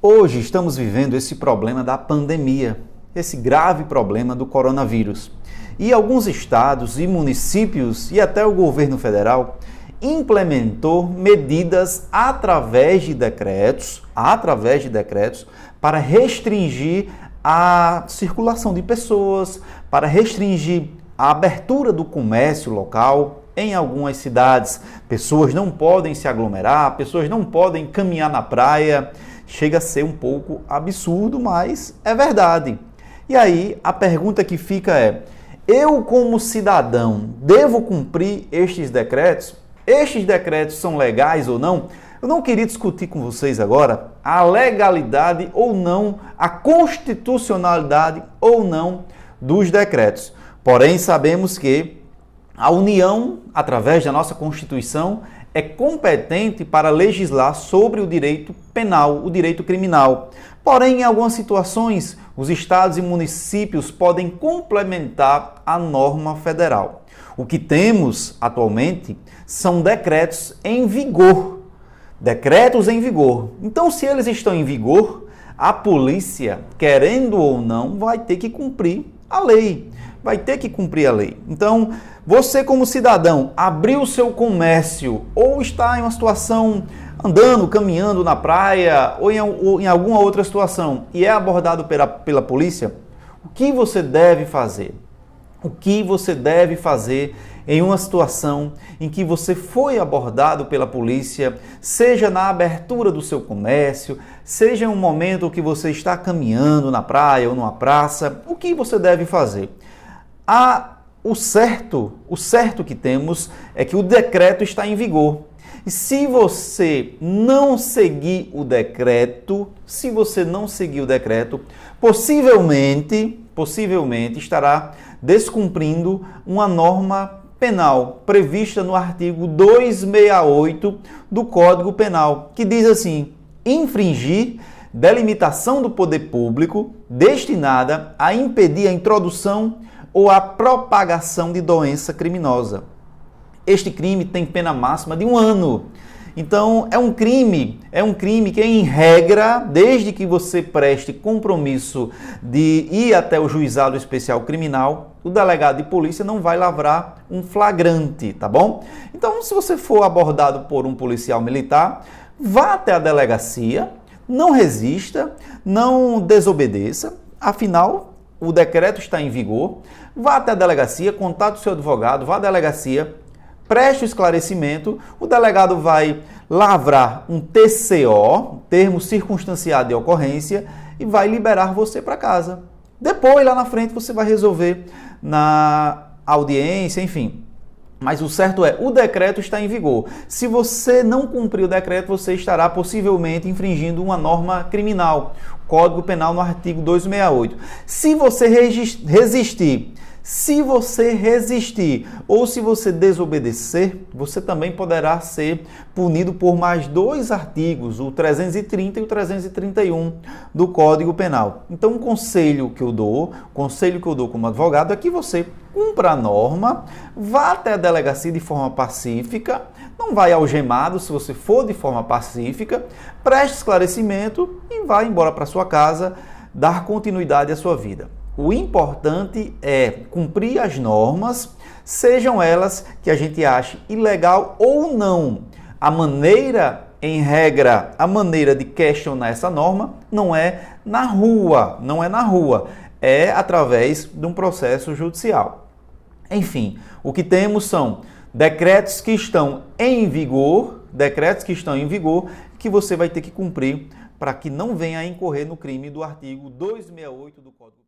Hoje estamos vivendo esse problema da pandemia, esse grave problema do coronavírus. E alguns estados e municípios e até o governo federal implementou medidas através de decretos para restringir a circulação de pessoas, para restringir a abertura do comércio local. Em algumas cidades, pessoas não podem se aglomerar, pessoas não podem caminhar na praia. Chega a ser um pouco absurdo, mas é verdade. E aí, a pergunta que fica é: eu, como cidadão, devo cumprir estes decretos? Estes decretos são legais ou não? Eu não queria discutir com vocês agora a legalidade ou não, a constitucionalidade ou não dos decretos. Porém, sabemos que a União, através da nossa Constituição, é competente para legislar sobre o direito penal, o direito criminal. Porém, em algumas situações, os estados e municípios podem complementar a norma federal. O que temos atualmente são decretos em vigor. Decretos em vigor. Então, se eles estão em vigor, a polícia, querendo ou não, vai ter que cumprir a lei. Vai ter que cumprir a lei. Então, você como cidadão, abriu o seu comércio ou está em uma situação andando, caminhando na praia ou em alguma outra situação e é abordado pela polícia, o que você deve fazer? O que você deve fazer em uma situação em que você foi abordado pela polícia, seja na abertura do seu comércio, seja em um momento que você está caminhando na praia ou numa praça, o que você deve fazer? O certo que temos é que o decreto está em vigor. E se você não seguir o decreto, possivelmente estará descumprindo uma norma penal prevista no artigo 268 do Código Penal, que diz assim: infringir delimitação do poder público destinada a impedir a introdução ou a propagação de doença criminosa. Este crime tem pena máxima de 1 ano. Então, é um crime que, em regra, desde que você preste compromisso de ir até o juizado especial criminal, o delegado de polícia não vai lavrar um flagrante, tá bom? Então, se você for abordado por um policial militar, vá até a delegacia, não resista, não desobedeça, afinal, o decreto está em vigor. Vá até a delegacia, contate o seu advogado, vá à delegacia, preste o esclarecimento, o delegado vai lavrar um TCO, termo circunstanciado de ocorrência, e vai liberar você para casa. Depois, lá na frente, você vai resolver na audiência, enfim. Mas o certo é, o decreto está em vigor. Se você não cumprir o decreto, você estará possivelmente infringindo uma norma criminal, Código Penal no artigo 268. Se você resistir ou se você desobedecer, você também poderá ser punido por mais 2 artigos, o 330 e o 331 do Código Penal. Então, o conselho que eu dou como advogado é que você cumpra a norma, vá até a delegacia de forma pacífica, não vai algemado se você for de forma pacífica, preste esclarecimento e vá embora para sua casa, dar continuidade à sua vida. O importante é cumprir as normas, sejam elas que a gente ache ilegal ou não. A maneira de questionar essa norma não é na rua, é através de um processo judicial. Enfim, o que temos são decretos que estão em vigor, que você vai ter que cumprir para que não venha a incorrer no crime do artigo 268 do Código Penal.